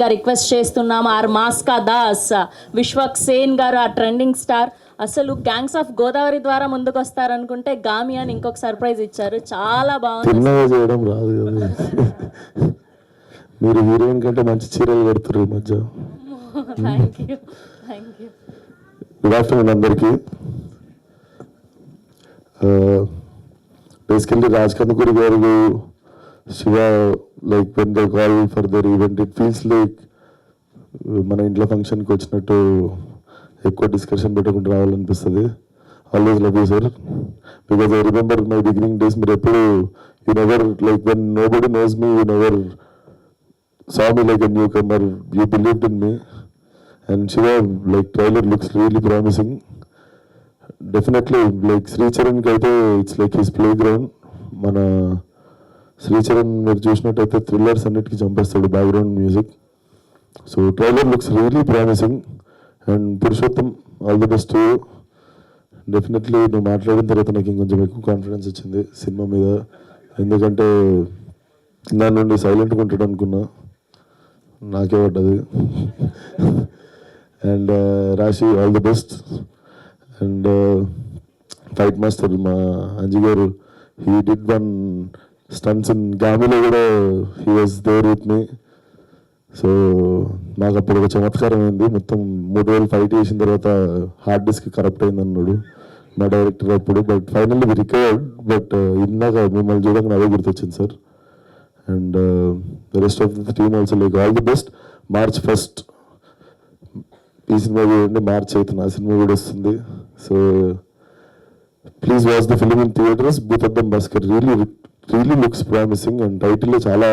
గా రిక్వెస్ట్ చేస్తున్నాం. ఆర్ మాస్కా దాస్, విశ్వక్ సేన్ గారు ఆ ట్రెండింగ్ స్టార్. అసలు గ్యాంగ్స్ ఆఫ్ గోదావరి ద్వారా ముందుకు వస్తారనుకుంటే గామి అని ఇంకొక సర్ప్రైజ్ ఇచ్చారు. చాలా బాగుంది. చేయడం రాదు కదా. మీరు హీరోయిన్ కంటే మంచి చీరలు కడుతున్నారు ఈ మధ్య. Thank you, thank you. Good afternoon అందరికీ. Basically Raj Kandukuri garu, Shiva, like when they call for their event it feels like మన ఇంట్లో ఫంక్షన్కి వచ్చినట్టు ఎక్కువ డిస్కషన్ పెట్టకుండా రావాలనిపిస్తుంది. Always love you sir, because I remember my beginning days. మీరు ఎప్పుడు you never like when nobody knows me, you never saw me like a newcomer, you believed in me. And Shiva, like trailer looks really promising. Definitely like Sri Charan kaithe it's like his playground. Mana Sri Charan meer chusinattaithe thrillers annitiki champestadu background music. So trailer looks really promising. And Purushottam, all the best to you. Definitely no మాట్లాడిన తర్వాత నాకు ఇంకొంచెం ఎక్కువ confidence వచ్చింది cinema మీద. ఎందుకంటే నా నుండి సైలెంట్గా ఉంటాడు అనుకున్నా, నాకే పడ్డది. And Rashi, all the best. And fight master మా Anji garu, he did one stunts in గామిలో కూడా, he was there with me. So నాకు అప్పుడు ఒక చమత్కారం అయింది. మొత్తం 3 రోజులు ఫైట్ చేసిన తర్వాత హార్డ్ డిస్క్ కరప్ట్ అయింది అన్నాడు మా డైరెక్టర్ అప్పుడు. But finally we recovered. బట్ ఇందాక మిమ్మల్ని చూడగానే అదే గుర్తొచ్చింది sir. And the rest of the team also like all the best. March 1st ఈ సినిమా చూడండి, March 8th ఆ సినిమా కూడా వస్తుంది. So please watch the film in theatres. Bhoothaddam Bhaskar really looks promising. And టైటిల్లో చాలా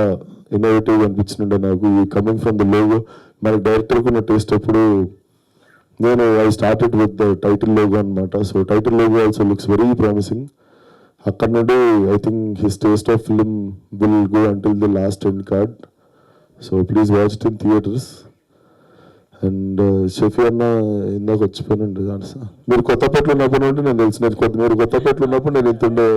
ఇన్నోవేటివ్ అనిపించింది నాకు. ఈ కమింగ్ ఫ్రమ్ ద లోగో, మన డైరెక్టర్కి ఉన్న టేస్ట్ అప్పుడు నేను I started with the title logo అనమాట. So title logo also looks very promising. అక్కడ నుండి I think his taste of film will go until the last end card. So please watch it in theatres. And Shafi అన్న ఇందాక వచ్చిపోయినండి. మీరు కొత్తపేటలో ఉన్నప్పుడు ఉంటే నేను తెలిసిన, మీరు కొత్తపేటలో ఉన్నప్పుడు నేను ఇంతుండే.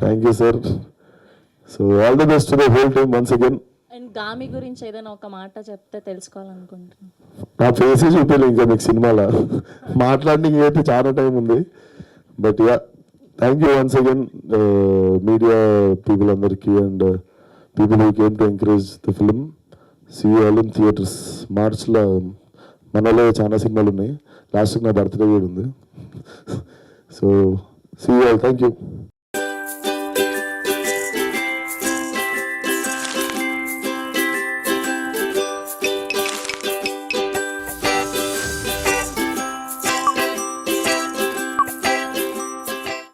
Thank you sir. So all the best to the whole team once again. And Gaami గురించి ఏదైనా ఒక మాట చెప్తే తెలుసుకోవాలనుకుంటున్నాను. నా ఫేసే చూపించలేదు ఇంకా మీకు సినిమాలో. మాట్లాడడానికి అయితే చాలా టైం ఉంది. But ya, thank you once again media people అందరికీ and people who came to encourage the film. See you all in theatres. మార్చ్లో మనలో చాలా సినిమాలు ఉన్నాయి. లాస్ట్కి నా బర్త్డే కూడా ఉంది. So see you all. Thank you.